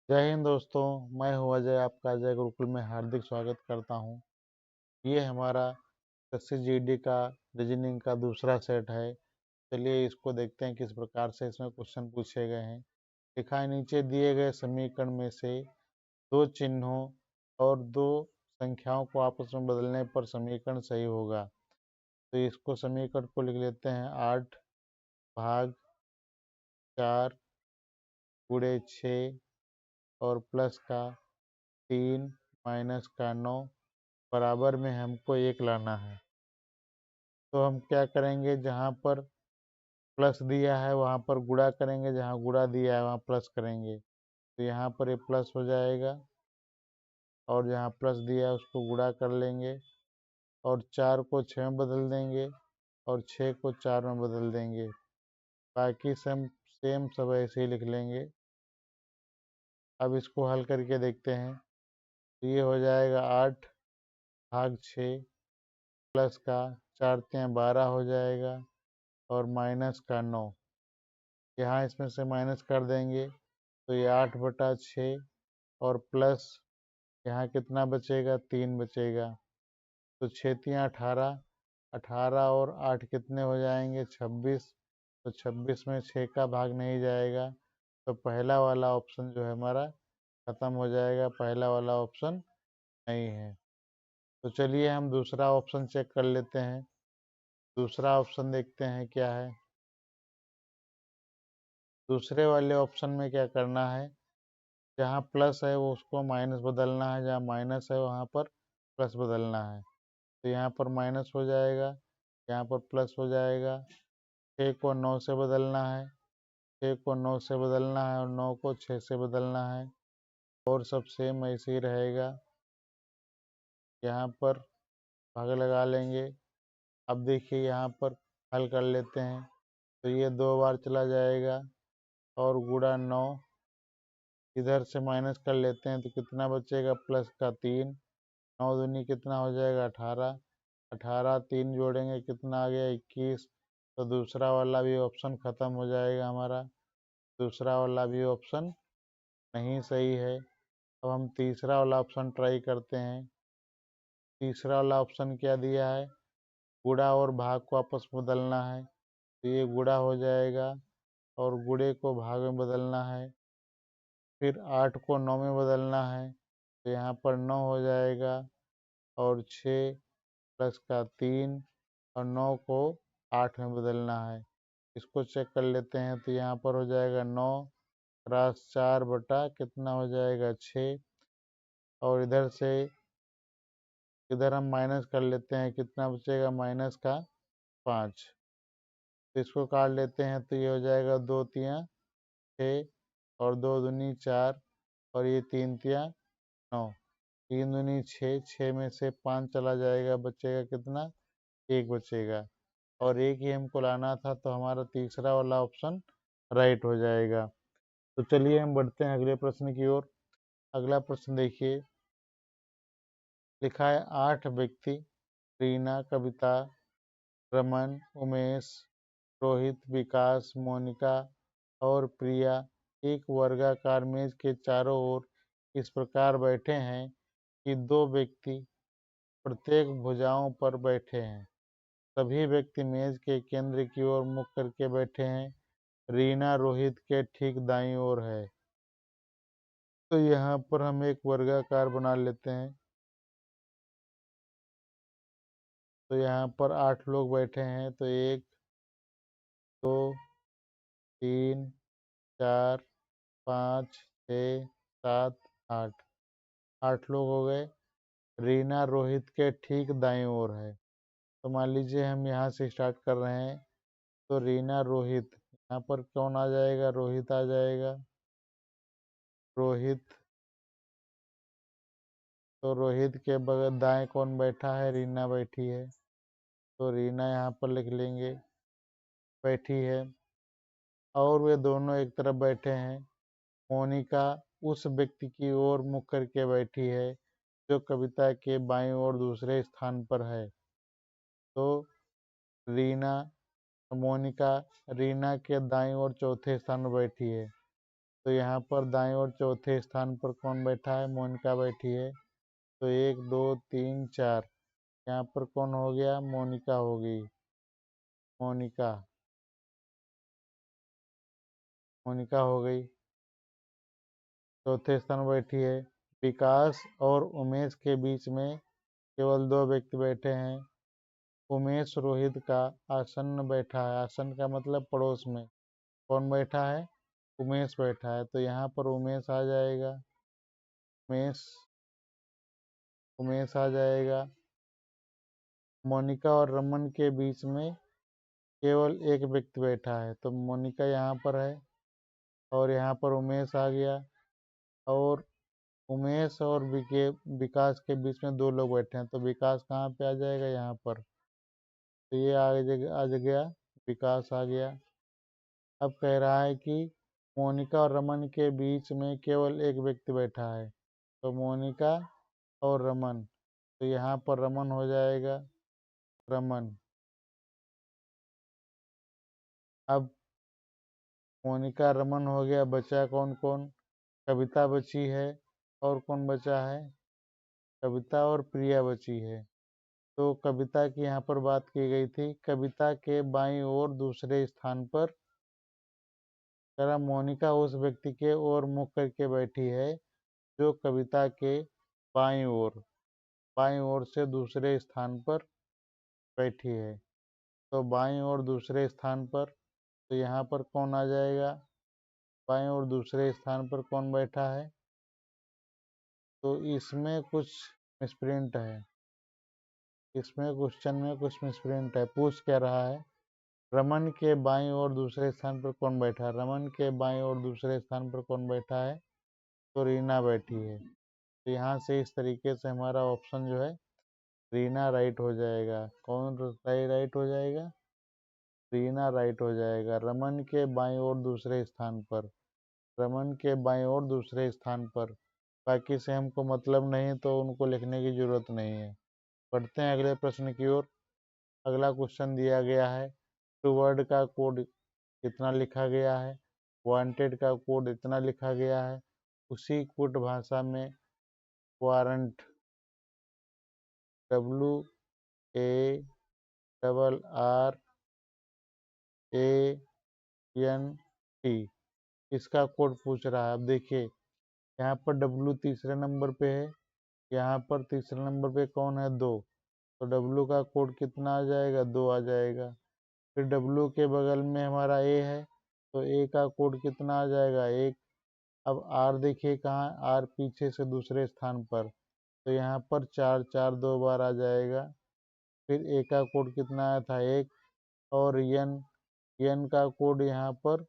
जय हिंद दोस्तों। मैं हूं अजय, आपका अजय गुरुकुल में हार्दिक स्वागत करता हूं। ये हमारा कक्षा जीडी का रीजनिंग का दूसरा सेट है। चलिए इसको देखते हैं किस प्रकार से इसमें क्वेश्चन पूछे गए हैं। लिखा है, नीचे दिए गए समीकरण में से दो चिन्हों और दो संख्याओं को आपस में बदलने पर समीकरण सही होगा। तो इसको समीकरण को लिख लेते हैं 8 भाग 4 गुणे 6 और प्लस का 3 माइनस का 9 बराबर में हमको 1 लाना है। तो हम क्या करेंगे, जहाँ पर प्लस दिया है वहाँ पर गुणा करेंगे, जहाँ गुणा दिया है वहाँ प्लस करेंगे। तो यहाँ पर ये प्लस हो जाएगा और जहाँ प्लस दिया है उसको गुणा कर लेंगे और 4 को 6 में बदल देंगे और 6 को 4 में बदल देंगे। बाकी सेम सब ऐसे ही लिख लेंगे। अब इसको हल करके देखते हैं। तो ये हो जाएगा 8 भाग 6 प्लस का 4 तियाँ 12 हो जाएगा और माइनस का 9। यहाँ इसमें से माइनस कर देंगे तो ये 8/6 और प्लस यहाँ कितना बचेगा, 3 बचेगा। तो 6 तियाँ 18, 18 और 8 कितने हो जाएंगे, 26। तो 26 में 6 का भाग नहीं जाएगा, तो पहला वाला ऑप्शन जो है हमारा खत्म हो जाएगा, पहला वाला ऑप्शन नहीं है। तो चलिए हम दूसरा ऑप्शन चेक कर लेते हैं। दूसरा ऑप्शन देखते हैं क्या है। दूसरे वाले ऑप्शन में क्या करना है, जहाँ प्लस है वो उसको माइनस बदलना है, जहाँ माइनस है वहाँ पर प्लस बदलना है। तो यहाँ पर माइनस हो जाएगा, यहाँ पर प्लस हो जाएगा। 6 को 9 से बदलना है, 6 को 9 से बदलना है और 9 को 6 से बदलना है और सब सेम ऐसे ही रहेगा। यहाँ पर भाग लगा लेंगे। अब देखिए यहाँ पर हल कर लेते हैं। तो ये 2 बार चला जाएगा और गुणा 9, इधर से माइनस कर लेते हैं तो कितना बचेगा, प्लस का 3। 9 दूनी कितना हो जाएगा, 18। 18 3 जोड़ेंगे कितना आ गया, 21। तो दूसरा वाला भी ऑप्शन ख़त्म हो जाएगा हमारा। दूसरा वाला भी ऑप्शन नहीं सही है। अब हम तीसरा वाला ऑप्शन ट्राई करते हैं। तीसरा वाला ऑप्शन क्या दिया है, गुणा और भाग को आपस में बदलना है। तो ये गुणा हो जाएगा और गुणे को भाग में बदलना है। फिर 8 को 9 में बदलना है, तो यहाँ पर 9 हो जाएगा और 6 प्लस का 3 और 9 को 8 में बदलना है। इसको चेक कर लेते हैं। तो यहाँ पर हो जाएगा 9 क्रॉस 4 बटा कितना हो जाएगा, 6। और इधर से इधर हम माइनस कर लेते हैं, कितना बचेगा, माइनस का 5। तो इसको काट लेते हैं तो ये हो जाएगा 2 तियाँ 6 और 2 दूनी 4 और ये 3 तियाँ 9। 3 दूनी 6, 6 में से 5 चला जाएगा, बचेगा कितना, 1 बचेगा। और एक ही हमको लाना था, तो हमारा तीसरा वाला ऑप्शन राइट हो जाएगा। तो चलिए हम बढ़ते हैं अगले प्रश्न की ओर। अगला प्रश्न देखिए, लिखा है 8 व्यक्ति रीना, कविता, रमन, उमेश, रोहित, विकास, मोनिका और प्रिया एक वर्गाकार मेज के चारों ओर इस प्रकार बैठे हैं कि दो व्यक्ति प्रत्येक भुजाओं पर बैठे हैं। सभी व्यक्ति मेज के केंद्र की ओर मुख करके बैठे हैं। रीना रोहित के ठीक दाईं ओर है। तो यहाँ पर हम एक वर्गाकार बना लेते हैं। तो यहाँ पर 8 लोग बैठे हैं, तो 1 2 3 4 5 6 7 8, 8 लोग हो गए। रीना रोहित के ठीक दाईं ओर है। तो मान लीजिए हम यहाँ से स्टार्ट कर रहे हैं। तो रीना रोहित, यहाँ पर कौन आ जाएगा, रोहित आ जाएगा। रोहित, तो रोहित के बगल दाएं कौन बैठा है, रीना बैठी है। तो रीना यहाँ पर लिख लेंगे, बैठी है। और वे दोनों एक तरफ बैठे हैं। मोनिका उस व्यक्ति की ओर मुख करके बैठी है जो कविता के बाईं ओर दूसरे स्थान पर है। तो रीना, मोनिका रीना के दाईं ओर चौथे स्थान पर बैठी है। तो यहाँ पर दाएं ओर चौथे स्थान पर कौन बैठा है? मोनिका बैठी है। तो 1 2 3 4, यहाँ पर कौन हो गया? मोनिका हो गई। मोनिका मोनिका हो गई, चौथे स्थान पर बैठी है। विकास और उमेश के बीच में केवल 2 व्यक्ति बैठे हैं। उमेश रोहित का आसन्न बैठा है। आसन्न का मतलब पड़ोस में। कौन बैठा है? उमेश बैठा है। तो यहाँ पर उमेश आ जाएगा। उमेश उमेश आ जाएगा। मोनिका और रमन के बीच में केवल एक व्यक्ति बैठा है। तो मोनिका यहाँ पर है और यहाँ पर उमेश आ गया। और उमेश और विकास के बीच में 2 लोग बैठे हैं। तो विकास कहाँ पे आ जाएगा? यहाँ पर। तो ये आ गया, विकास आ गया। अब कह रहा है कि मोनिका और रमन के बीच में केवल एक व्यक्ति बैठा है। तो मोनिका और रमन, तो यहाँ पर रमन हो जाएगा। रमन। अब मोनिका रमन हो गया, बचा कौन कौन? कविता बची है और कौन बचा है? कविता और प्रिया बची है। तो कविता की यहाँ पर बात की गई थी। कविता के बाईं ओर दूसरे स्थान पर जरा मोनिका उस व्यक्ति के ओर मुख करके बैठी है जो कविता के बाईं ओर से दूसरे स्थान पर बैठी है। तो बाईं ओर दूसरे स्थान पर, तो यहाँ पर कौन आ जाएगा? बाईं ओर दूसरे स्थान पर कौन बैठा है? तो इसमें कुछ मिसप्रिंट है। इसमें क्वेश्चन में कुछ मिसप्रिंट है। पूछ क्या रहा है? रमन के बाईं ओर दूसरे स्थान पर कौन बैठा है? रमन के बाईं ओर दूसरे स्थान पर कौन बैठा है? तो रीना बैठी है। तो यहाँ से इस तरीके से हमारा ऑप्शन जो है रीना राइट हो जाएगा। कौन राइट हो जाएगा? रीना राइट हो जाएगा। रमन के बाईं ओर दूसरे स्थान पर। रमन के बाईं ओर दूसरे स्थान पर। बाकी से हमको मतलब नहीं तो उनको लिखने की जरूरत नहीं है। पढ़ते हैं अगले प्रश्न की ओर। अगला क्वेश्चन दिया गया है, टू वर्ड का कोड कितना लिखा गया है? वांटेड का कोड इतना लिखा गया है। उसी कोड भाषा में वारंट, WARRANT, इसका कोड पूछ रहा है। अब देखिए यहाँ पर W तीसरे नंबर पे है, यहाँ पर तीसरे नंबर पे कौन है? 2। तो W का कोड कितना आ जाएगा? 2 आ जाएगा। फिर W के बगल में हमारा A है, तो A का कोड कितना आ जाएगा? 1। अब R देखिए कहाँ? R पीछे से दूसरे स्थान पर, तो यहाँ पर 4 4 2 बार आ जाएगा। फिर A का कोड कितना आया था? 1। और N का कोड यहाँ पर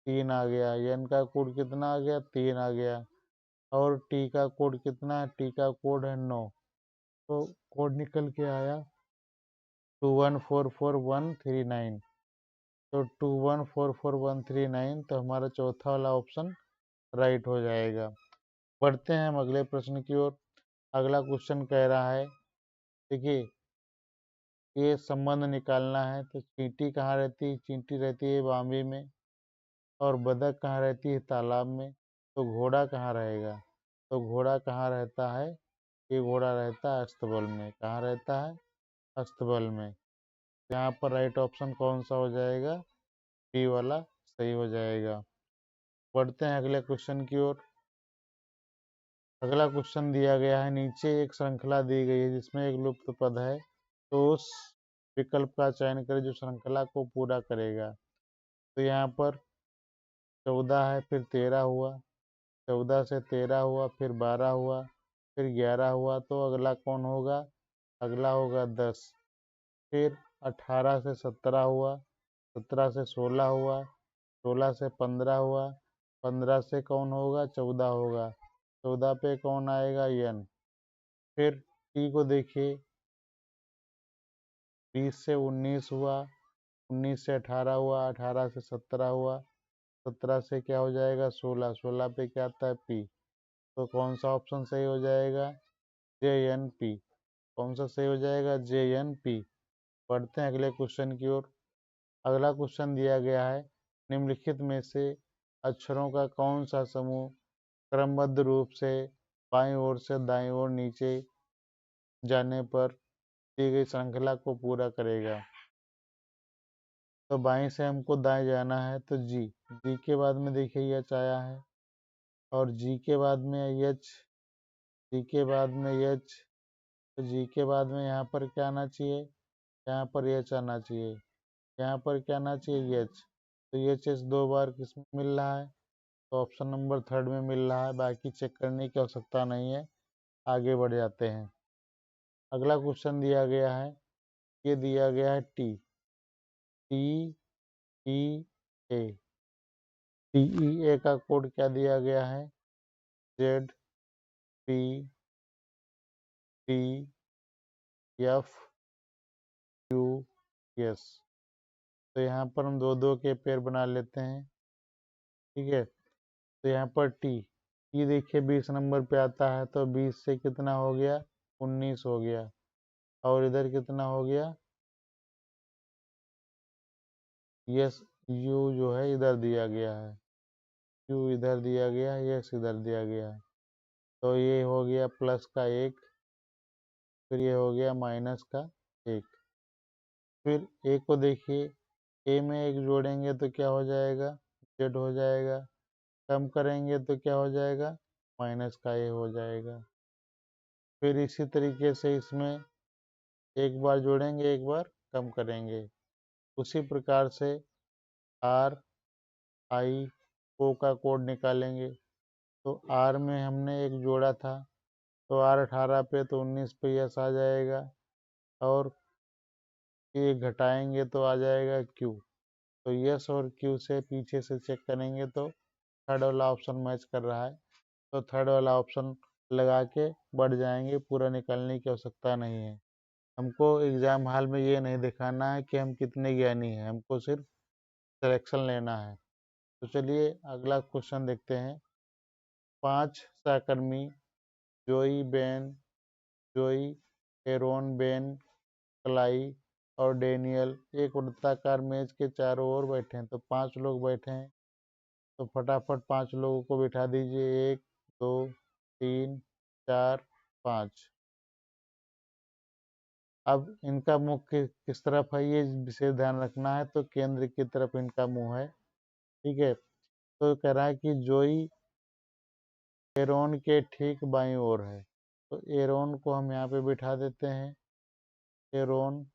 3 आ गया। N का कोड कितना आ गया? 3 आ गया। और T का कोड कितना है? T का कोड है 9। तो कोड निकल के आया 2144139। तो 2144139, तो हमारा चौथा वाला ऑप्शन राइट हो जाएगा। बढ़ते हैं हम अगले प्रश्न की ओर। अगला क्वेश्चन कह रहा है, देखिए ये संबंध निकालना है। तो चींटी कहाँ रहती है? चींटी रहती है बाम्बी में। और बतख कहाँ रहती है? तालाब में। तो घोड़ा कहाँ रहेगा? तो घोड़ा कहाँ रहता है? ये घोड़ा रहता है अस्तबल में। कहाँ रहता है? अस्तबल में। यहाँ पर राइट ऑप्शन कौन सा हो जाएगा? बी वाला सही हो जाएगा। बढ़ते हैं अगले क्वेश्चन की ओर। अगला क्वेश्चन दिया गया है, नीचे एक श्रृंखला दी गई है जिसमें एक लुप्त पद है, तो उस विकल्प का चयन करें जो श्रृंखला को पूरा करेगा। तो यहाँ पर 14 है, फिर 13 हुआ, 14 से 13 हुआ, फिर 12 हुआ, फिर 11 हुआ। तो अगला कौन होगा? अगला होगा 10। फिर 18 से 17 हुआ, 17 से 16 हुआ, 16 से 15 हुआ, 15 से कौन होगा? 14 होगा। 14 पे कौन आएगा? यन। फिर टी को देखिए, 20 से 19 हुआ, 19 से 18 हुआ, 18 से 17 हुआ, 17 से क्या हो जाएगा? 16, 16 पे क्या आता है? पी। तो कौन सा ऑप्शन सही हो जाएगा? JNP। कौन सा सही हो जाएगा? JNP। पढ़ते हैं अगले क्वेश्चन की ओर। अगला क्वेश्चन दिया गया है, निम्नलिखित में से अक्षरों का कौन सा समूह क्रमबद्ध रूप से बाईं ओर से दाईं ओर नीचे जाने पर दी गई श्रृंखला को पूरा करेगा। तो बाईं से हमको दाएं जाना है तो जी के बाद में देखिए एच आया है, और जी के बाद में एच, जी के बाद में एच, तो जी के बाद में यहाँ पर क्या आना चाहिए, यहाँ पर एच आना चाहिए, यहाँ पर क्या आना चाहिए एच। तो एच एच 2 बार किसमें मिल रहा है, तो ऑप्शन नंबर 3 में मिल रहा है। बाकी चेक करने की आवश्यकता नहीं है, आगे बढ़ जाते हैं। अगला क्वेश्चन दिया गया है, ये दिया गया है टी ई ए, टी ई ए का कोड क्या दिया गया है, Z P T F Q S. तो यहाँ पर हम 2-2 के पेयर बना लेते हैं, ठीक है। तो यहाँ पर टी देखिए 20 नंबर पे आता है, तो 20 से कितना हो गया, 19 हो गया, और इधर कितना हो गया, यस यू जो है इधर दिया गया है, यू इधर दिया गया है, यस इधर दिया गया है। तो ये हो गया प्लस का 1, फिर ये हो गया माइनस का 1। फिर ए को देखिए, ए में 1 जोड़ेंगे तो क्या हो जाएगा, जेड हो जाएगा। कम करेंगे तो क्या हो जाएगा, माइनस का ए हो जाएगा। फिर इसी तरीके से इसमें एक बार जोड़ेंगे, एक बार कम करेंगे। उसी प्रकार से आर आई ओ का कोड निकालेंगे। तो आर में हमने 1 जोड़ा था, तो आर 18 पे, तो 19 पे यस आ जाएगा, और ये घटाएंगे तो आ जाएगा क्यू। तो यस और क्यू से पीछे से चेक करेंगे तो थर्ड वाला ऑप्शन मैच कर रहा है, तो थर्ड वाला ऑप्शन लगा के बढ़ जाएंगे, पूरा निकालने की आवश्यकता नहीं है। हमको एग्जाम हॉल में ये नहीं दिखाना है कि हम कितने ज्ञानी हैं, हमको सिर्फ सिलेक्शन लेना है। तो चलिए अगला क्वेश्चन देखते हैं। 5 सहकर्मी जोई बेन जोई एरोन बेन क्लाई और डेनियल एक वृत्ताकार मेज के चारों ओर बैठे हैं। तो 5 लोग बैठे हैं, तो फटाफट 5 लोगों को बिठा दीजिए, 1 2 3 4 5। अब इनका मुख किस तरफ है ये विशेष ध्यान रखना है, तो केंद्र की तरफ इनका मुंह है, ठीक है। तो कह रहा है कि जोई एरोन के ठीक बाईं ओर है, तो एरोन को हम यहाँ पे बिठा देते हैं। एरोन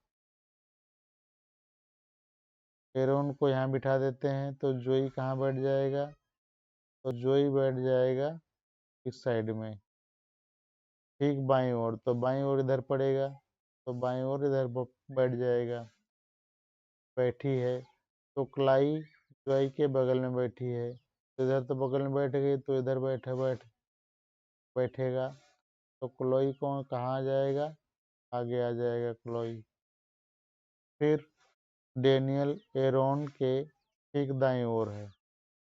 एरोन को यहाँ बिठा देते हैं, तो जोई कहाँ बैठ जाएगा, तो जोई बैठ जाएगा इस साइड में, ठीक बाईं ओर। तो बाईं ओर इधर पड़ेगा, तो बाईं ओर इधर बैठ जाएगा, बैठी है। तो क्लाई जोई के बगल में बैठी है, तो इधर तो बगल में बैठ गई, तो इधर बैठेगा। तो क्लोई को कहाँ आ जाएगा, आगे आ जाएगा क्लोई। फिर डेनियल एरोन के ठीक दाईं ओर है,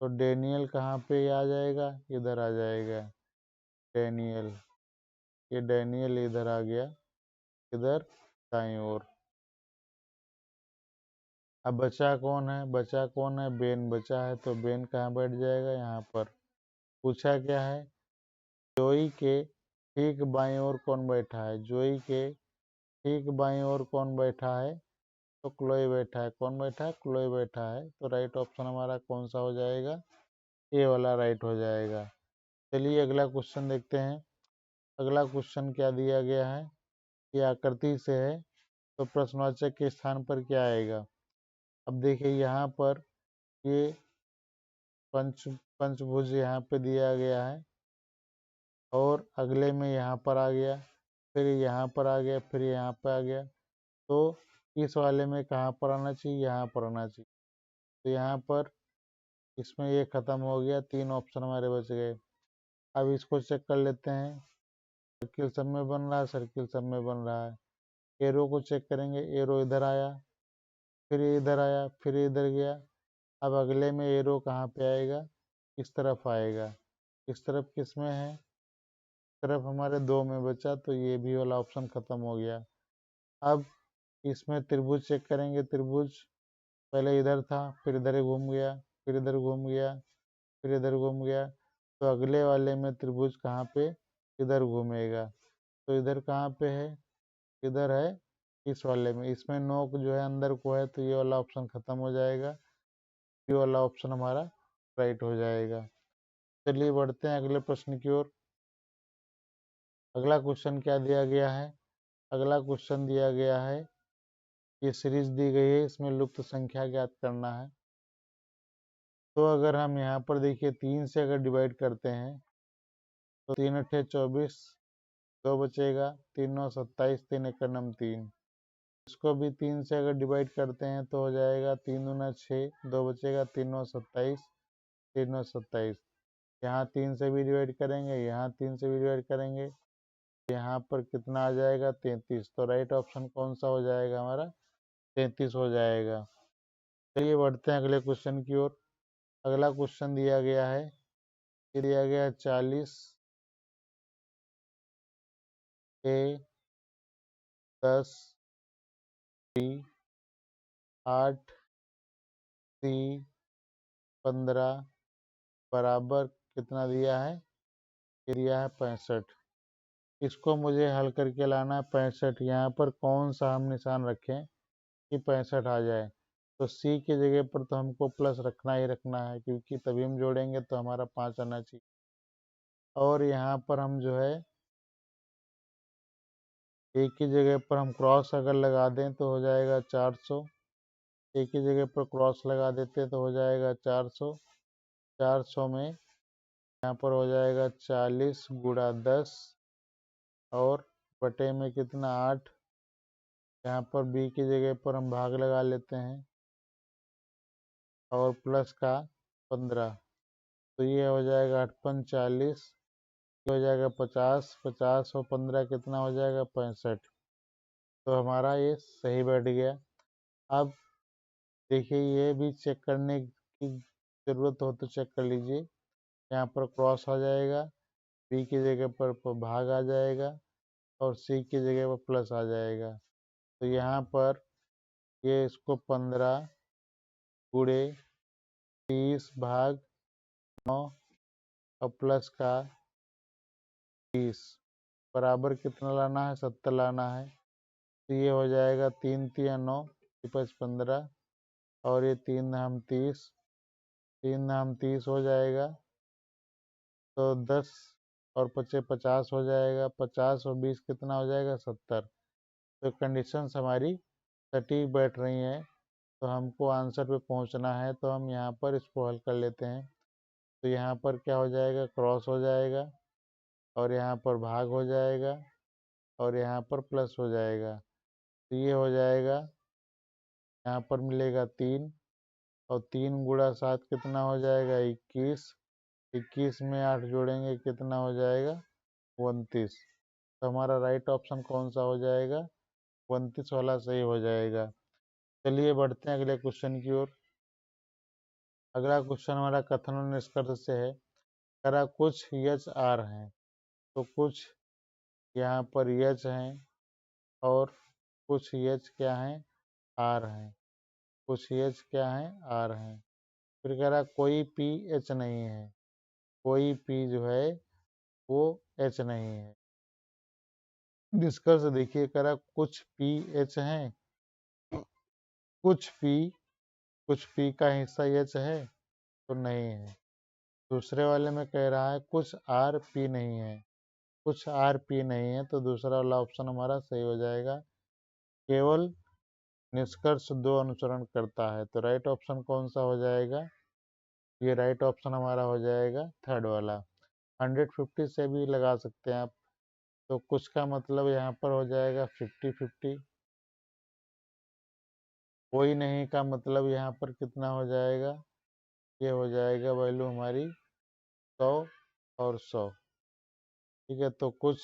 तो डेनियल कहाँ पे आ जाएगा, इधर आ जाएगा डेनियल। ये डेनियल इधर आ गया, इधर दाईं ओर। अब बचा कौन है, बचा कौन है, बेन बचा है, तो बेन कहाँ बैठ जाएगा, यहाँ पर। पूछा क्या है, जोई के ठीक बाईं ओर कौन बैठा है, जोई के ठीक बाईं ओर कौन बैठा है, तो क्लोई बैठा है। कौन बैठा है, क्लोई बैठा है। तो राइट ऑप्शन हमारा कौन सा हो जाएगा, ए वाला राइट हो जाएगा। चलिए अगला क्वेश्चन देखते हैं। अगला क्वेश्चन क्या दिया गया है, ये आकृति से है, तो प्रश्नवाचक के स्थान पर क्या आएगा। अब देखिए यहाँ पर ये पंचभुज यहाँ पे दिया गया है, और अगले में यहाँ पर आ गया, फिर यहाँ पर आ गया, फिर यहाँ पर आ गया। तो इस वाले में कहाँ पर आना चाहिए, यहाँ पर आना चाहिए। तो यहाँ पर इसमें ये ख़त्म हो गया, 3 ऑप्शन हमारे बच गए। अब इसको चेक कर लेते हैं, सर्किल सब में बन रहा है, सर्किल सब में बन रहा है। एरो को चेक करेंगे, एरो इधर आया, फिर इधर आया, फिर इधर गया। अब अगले में एरो कहाँ पे आएगा, इस तरफ आएगा। इस तरफ किस में है, इस तरफ हमारे 2 में बचा, तो ये भी वाला ऑप्शन ख़त्म हो गया। अब इसमें त्रिभुज चेक करेंगे, त्रिभुज पहले इधर था, फिर इधर घूम गया, फिर इधर घूम गया, फिर इधर घूम गया, तो अगले वाले में त्रिभुज कहाँ पे, इधर घूमेगा। तो इधर कहाँ पे है, इधर है इस वाले में। इसमें नोक जो है अंदर को है, तो ये वाला ऑप्शन खत्म हो जाएगा, ये वाला ऑप्शन हमारा राइट हो जाएगा। चलिए बढ़ते हैं अगले प्रश्न की ओर। अगला क्वेश्चन क्या दिया गया है, अगला क्वेश्चन दिया गया है, ये सीरीज दी गई है, इसमें लुप्त संख्या ज्ञात करना है। तो अगर हम यहाँ पर देखिए 3 से अगर डिवाइड करते हैं तो 3 अट्ठे 24, 2 बचेगा, 3 9 27, 3 एक नम 3। इसको भी 3 से अगर डिवाइड करते हैं तो हो जाएगा 3 दूना 6, 2 बचेगा, 3 9 27, 3 9 27। यहाँ 3 से भी डिवाइड करेंगे, यहाँ 3 से भी डिवाइड करेंगे, यहाँ पर कितना आ जाएगा 33। तो राइट ऑप्शन कौन सा हो जाएगा हमारा, 33 हो जाएगा। चलिए बढ़ते हैं अगले क्वेश्चन की ओर। अगला क्वेश्चन दिया गया है, ये दिया गया है 40 A 10 B 8 C 15 बराबर कितना दिया है, ये दिया है 65। इसको मुझे हल करके लाना है 65। यहाँ पर कौन सा हम निशान रखें कि 65 आ जाए। तो C की जगह पर तो हमको प्लस रखना ही रखना है, क्योंकि तभी हम जोड़ेंगे तो हमारा 5 आना चाहिए। और यहाँ पर हम जो है एक की जगह पर हम क्रॉस अगर लगा दें तो हो जाएगा 400। एक की जगह पर क्रॉस लगा देते तो हो जाएगा 400। 400 में यहाँ पर हो जाएगा 40 गुणा 10 और बटे में कितना 8। यहाँ पर B की जगह पर हम भाग लगा लेते हैं और प्लस का 15। तो ये हो जाएगा 8 पंच 40, ये हो जाएगा 50, 50 और 15 कितना हो जाएगा 65। तो हमारा ये सही बैठ गया। अब देखिए ये भी चेक करने की ज़रूरत हो तो चेक कर लीजिए। यहाँ पर क्रॉस आ जाएगा, बी की जगह पर भाग आ जाएगा और सी की जगह पर प्लस आ जाएगा। तो यहाँ पर ये इसको 15 गुणे 30 भाग 9 और प्लस का 30 बराबर कितना लाना है, 70 लाना है। तो ये हो जाएगा 3 तिया 9, 5 15 और ये 3 हम 30, 3 हम 30 हो जाएगा। तो 10 और 25 50 हो जाएगा, 50 और 20 कितना हो जाएगा 70। तो कंडीशंस हमारी सटीक बैठ रही हैं, तो हमको आंसर पे पहुंचना है। तो हम यहाँ पर इसको हल कर लेते हैं। तो यहाँ पर क्या हो जाएगा, क्रॉस हो जाएगा और यहाँ पर भाग हो जाएगा और यहाँ पर प्लस हो जाएगा। तो ये हो जाएगा, यहाँ पर मिलेगा 3 और 3 गुणा 7 कितना हो जाएगा 21। 21 में 8 जोड़ेंगे कितना हो जाएगा 29। तो हमारा राइट ऑप्शन कौन सा हो जाएगा, 29 वाला सही हो जाएगा। चलिए बढ़ते हैं अगले क्वेश्चन की ओर। अगला क्वेश्चन हमारा कथन और निष्कर्ष से है। करा कुछ यच आर हैं, तो कुछ यहाँ पर यच हैं और कुछ यच क्या हैं, आर हैं। कुछ यच क्या हैं, आर हैं। फिर कह रहा कोई पी एच नहीं है, कोई पी जो है वो एच नहीं है। निष्कर्ष देखिए, कह रहा कुछ पी एच हैं, कुछ पी का हिस्सा एच है तो नहीं है। दूसरे वाले में कह रहा है कुछ आर पी नहीं है, कुछ आर पी नहीं है, तो दूसरा वाला ऑप्शन हमारा सही हो जाएगा। केवल निष्कर्ष दो अनुसरण करता है, तो राइट ऑप्शन कौन सा हो जाएगा, ये राइट ऑप्शन हमारा हो जाएगा थर्ड वाला। 150 से भी लगा सकते हैं आप। तो कुछ का मतलब यहाँ पर हो जाएगा 50-50। कोई नहीं का मतलब यहाँ पर कितना हो जाएगा, ये हो जाएगा वैल्यू हमारी 100 और 100। ठीक है, तो कुछ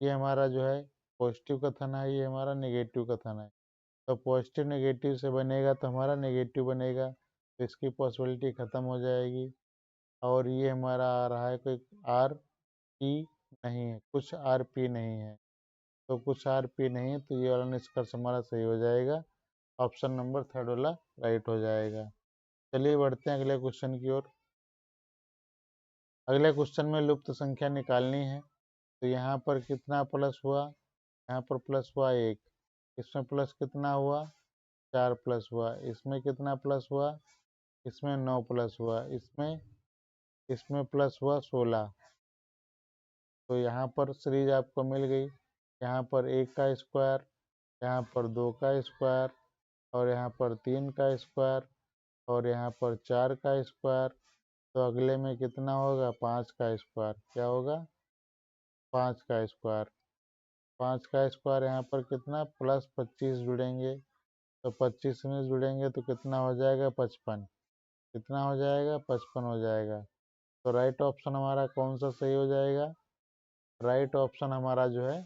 ये हमारा जो है पॉजिटिव कथन है, ये हमारा नेगेटिव कथन है। तो पॉजिटिव नेगेटिव से बनेगा तो हमारा नेगेटिव बनेगा, तो इसकी पॉसिबिलिटी ख़त्म हो जाएगी। और ये हमारा आ रहा है कोई आर पी नहीं है, कुछ आर पी नहीं है, तो कुछ आर पी नहीं है, तो ये वाला निष्कर्ष हमारा सही हो जाएगा। ऑप्शन नंबर थर्ड वाला राइट हो जाएगा। चलिए बढ़ते हैं अगले क्वेश्चन की ओर। अगले क्वेश्चन में लुप्त संख्या निकालनी है। तो यहाँ पर कितना प्लस हुआ, यहाँ पर प्लस हुआ 1, इसमें प्लस कितना हुआ 4 प्लस हुआ, इसमें कितना प्लस हुआ, इसमें 9 प्लस हुआ, इसमें प्लस हुआ 16। तो यहाँ पर सीरीज आपको मिल गई। यहाँ पर 1 का स्क्वायर, यहाँ पर 2 का स्क्वायर, और यहाँ पर 3 का स्क्वायर, और यहाँ पर 4 का स्क्वायर। तो अगले में कितना होगा 5 का स्क्वायर, क्या होगा 5 का स्क्वायर। 5 का स्क्वायर यहाँ पर कितना प्लस 25 जुड़ेंगे, तो 25 में जुड़ेंगे तो कितना हो जाएगा 55, कितना हो जाएगा 55 हो जाएगा। तो राइट ऑप्शन हमारा कौन सा सही हो जाएगा, राइट ऑप्शन हमारा जो है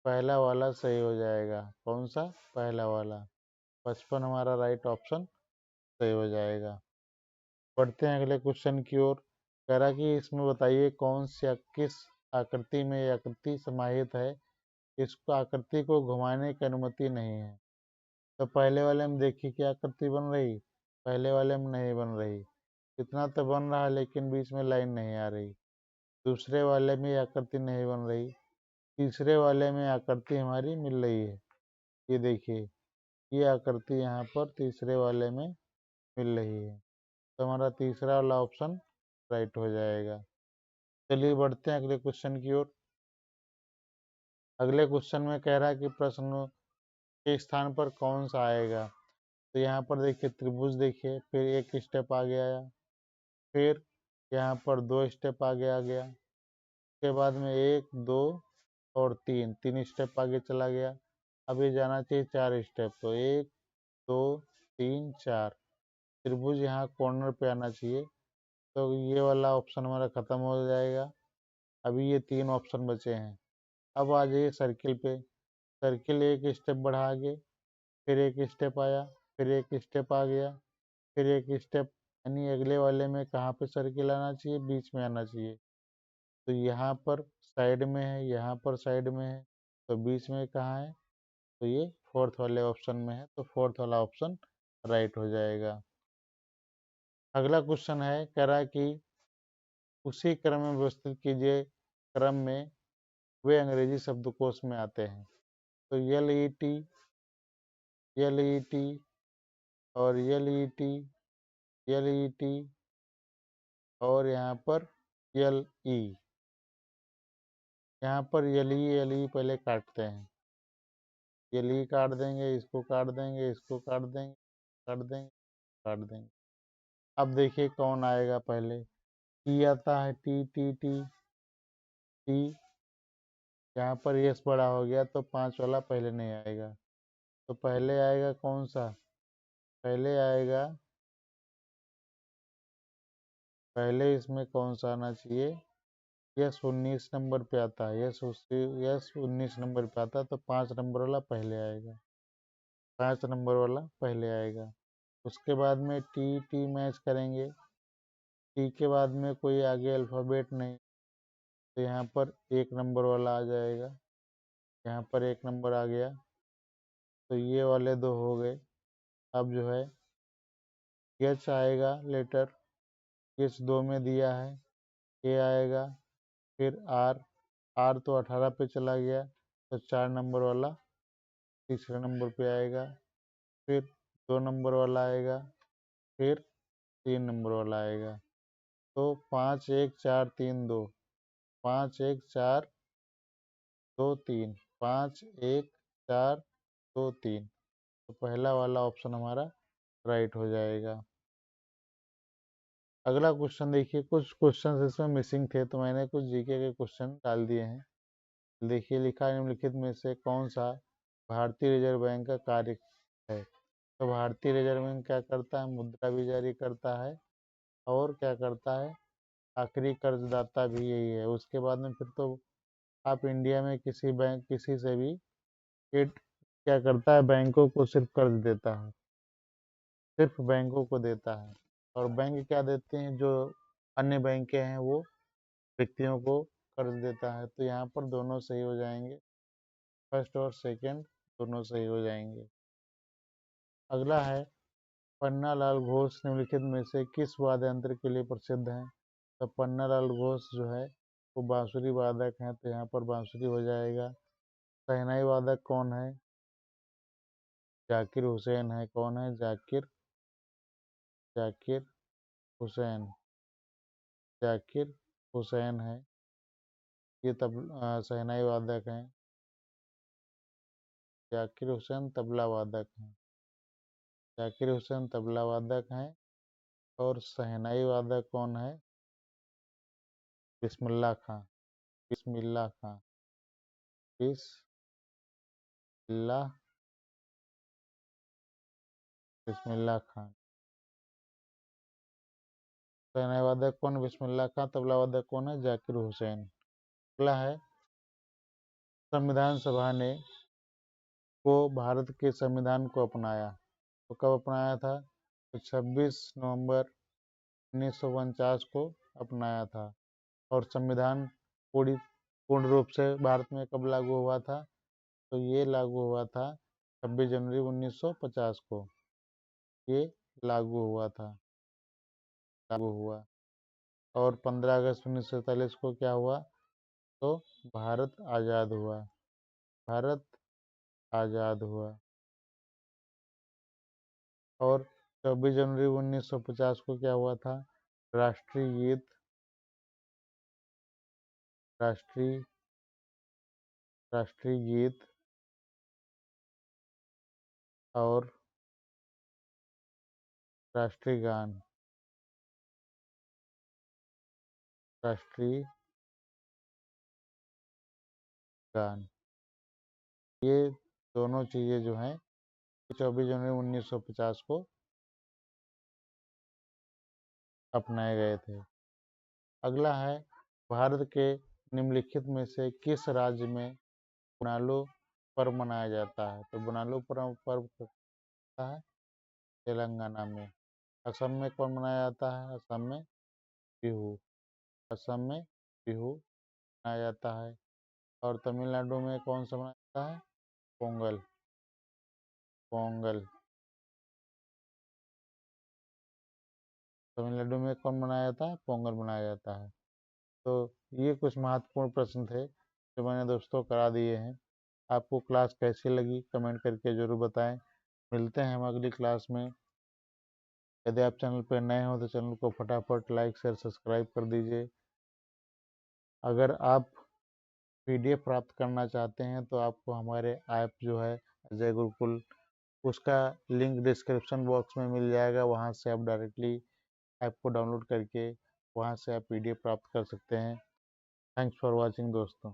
पहला वाला सही हो जाएगा। कौन सा, पहला वाला, 55 हमारा राइट ऑप्शन सही हो जाएगा। बढ़ते हैं अगले क्वेश्चन की ओर। कह रहा कि इसमें बताइए कौन सी किस आकृति में ये आकृति समाहित है, इसको आकृति को घुमाने की अनुमति नहीं है। तो पहले वाले में देखिए क्या आकृति बन रही, पहले वाले में नहीं बन रही, इतना तो बन रहा है लेकिन बीच में लाइन नहीं आ रही। दूसरे वाले में आकृति नहीं बन रही, तीसरे वाले में आकृति हमारी मिल रही है। ये देखिए ये आकृति यहाँ पर तीसरे वाले में मिल रही है। तो हमारा तीसरा वाला ऑप्शन राइट हो जाएगा। चलिए बढ़ते हैं अगले क्वेश्चन की ओर। अगले क्वेश्चन में कह रहा है कि प्रश्न के स्थान पर कौन सा आएगा। तो यहाँ पर देखिए त्रिभुज, देखिए फिर एक स्टेप आगे आया, फिर यहाँ पर 2 स्टेप आगे आ गया, उसके बाद में 1 2 और 3 स्टेप आगे चला गया। अब ये जाना चाहिए 4 स्टेप, तो 1 2 3 4, त्रिभुज यहाँ कॉर्नर पे आना चाहिए। तो ये वाला ऑप्शन हमारा खत्म हो जाएगा। अभी ये 3 ऑप्शन बचे हैं। अब आ जाइए सर्किल पे, सर्किल एक स्टेप बढ़ा आगे, फिर एक स्टेप आया, फिर एक स्टेप आ गया, फिर एक स्टेप, यानी अगले वाले में कहाँ पे सर्किल आना चाहिए, बीच में आना चाहिए। तो यहाँ पर साइड में है, यहाँ पर साइड में है, तो बीच में कहाँ है, तो ये फोर्थ वाले ऑप्शन में है। तो फोर्थ वाला ऑप्शन राइट हो जाएगा। अगला क्वेश्चन है, कह रहा है कि उसी क्रम में व्यवस्थित कीजिए क्रम में वे अंग्रेजी शब्दकोश में आते हैं। तो एल ई टी और एल ई टी और यहाँ पर एल ई, यहाँ पर एल ई पहले काटते हैं, एल ई काट देंगे, इसको काट देंगे, इसको काट देंगे, काट देंगे, काट देंगे। अब देखिए कौन आएगा पहले, टी आता है, टी टी टी टी, यहाँ पर यस बड़ा हो गया तो 5 वाला पहले नहीं आएगा। तो पहले आएगा कौन सा, पहले आएगा, पहले इसमें कौन सा आना चाहिए, यस 19 नंबर पे आता है, यस 19 नंबर पे आता है, तो 5 नंबर वाला पहले आएगा, 5 नंबर वाला पहले आएगा। उसके बाद में टी टी मैच करेंगे, टी के बाद में कोई आगे अल्फ़ाबेट नहीं, तो यहाँ पर 1 नंबर वाला आ जाएगा, यहाँ पर 1 नंबर आ गया। तो ये वाले 2 हो गए। अब जो है एच आएगा लेटर, एच 2 में दिया है, ए आएगा, फिर आर, आर तो 18 पे चला गया, तो 4 नंबर वाला तीसरे नंबर पे आएगा, फिर 2 नंबर वाला आएगा, फिर 3 नंबर वाला आएगा। तो 5 1 4 3 2, 5 1 4 2 3, 5 1 4 2 3, तो पहला वाला ऑप्शन हमारा राइट हो जाएगा। अगला क्वेश्चन देखिए, कुछ क्वेश्चन इसमें मिसिंग थे तो मैंने कुछ जीके के क्वेश्चन डाल दिए हैं। देखिए लिखा निम्नलिखित में से कौन सा भारतीय रिजर्व बैंक का कार्य है। तो भारतीय रिजर्व बैंक क्या करता है, मुद्रा भी जारी करता है, और क्या करता है, आखिरी कर्जदाता भी यही है। उसके बाद में फिर तो आप इंडिया में किसी बैंक, किसी से भी इट क्या करता है, बैंकों को सिर्फ कर्ज देता है, सिर्फ बैंकों को देता है। और बैंक क्या देते हैं, जो अन्य बैंकें हैं वो व्यक्तियों को कर्ज देता है। तो यहाँ पर दोनों सही हो जाएंगे, फर्स्ट और सेकंड दोनों सही हो जाएंगे। अगला है, पन्नालाल घोष निम्नलिखित में से किस वाद्य यंत्र के लिए प्रसिद्ध हैं। तो पन्नालाल घोष जो है वो बांसुरी वादक हैं, तो यहाँ पर बांसुरी हो जाएगा। शहनाई वादक कौन है? जाकिर हुसैन है। कौन है? जाकिर जाकिर हुसैन। जाकिर हुसैन है, ये शहनाई वादक हैं। जाकिर हुसैन तबला वादक हैं। जाकिर हुसैन तबला वादक हैं। और शहनाई वादक कौन है? बिस्मिल्लाह खां। बिस्मिल्लाह खां। बिस्मिल्लाह बिस्मिल्लाह खां। शहनाई वादक कौन? बिस्मिल्लाह खां। तबला वादक कौन है? जाकिर हुसैन। अगला है, संविधान सभा ने को भारत के संविधान को अपनाया, तो कब अपनाया था? तो 26 नवंबर 1949 को अपनाया था। और संविधान पूर्ण रूप से भारत में कब लागू हुआ था? तो ये लागू हुआ था 26 जनवरी 1950 को, ये लागू हुआ था, लागू हुआ। और 15 अगस्त 1947 को क्या हुआ? तो भारत आज़ाद हुआ। भारत आज़ाद हुआ। और 24 जनवरी 1950 को क्या हुआ था? राष्ट्रीय गीत राष्ट्रीय राष्ट्रीय गीत और राष्ट्रीय गान राष्ट्रीय गान ये दोनों चीज़ें जो हैं 24 जनवरी 1950 को अपनाए गए थे। अगला है, भारत के निम्नलिखित में से किस राज्य में बोनालू पर्व मनाया जाता है? तो बोनालू पर्व होता है तेलंगाना में। असम में कौन मनाया जाता है? असम में बिहू। असम में बिहू मनाया जाता है। और तमिलनाडु में कौन सा मनाया जाता है? पोंगल। पोंगल। तमिलनाडु में कौन मनाया जाता है? पोंगल मनाया जाता है। तो ये कुछ महत्वपूर्ण प्रश्न थे जो मैंने दोस्तों करा दिए हैं। आपको क्लास कैसी लगी कमेंट करके ज़रूर बताएं। मिलते हैं हम अगली क्लास में। यदि आप चैनल पर नए हो तो चैनल को फटाफट लाइक शेयर सब्सक्राइब कर दीजिए। अगर आप पीडीएफ प्राप्त करना चाहते हैं तो आपको हमारे ऐप जो है अजय गुरुकुल, उसका लिंक डिस्क्रिप्शन बॉक्स में मिल जाएगा। वहाँ से आप डायरेक्टली ऐप को डाउनलोड करके वहाँ से आप पीडीएफ प्राप्त कर सकते हैं। थैंक्स फॉर वॉचिंग दोस्तों।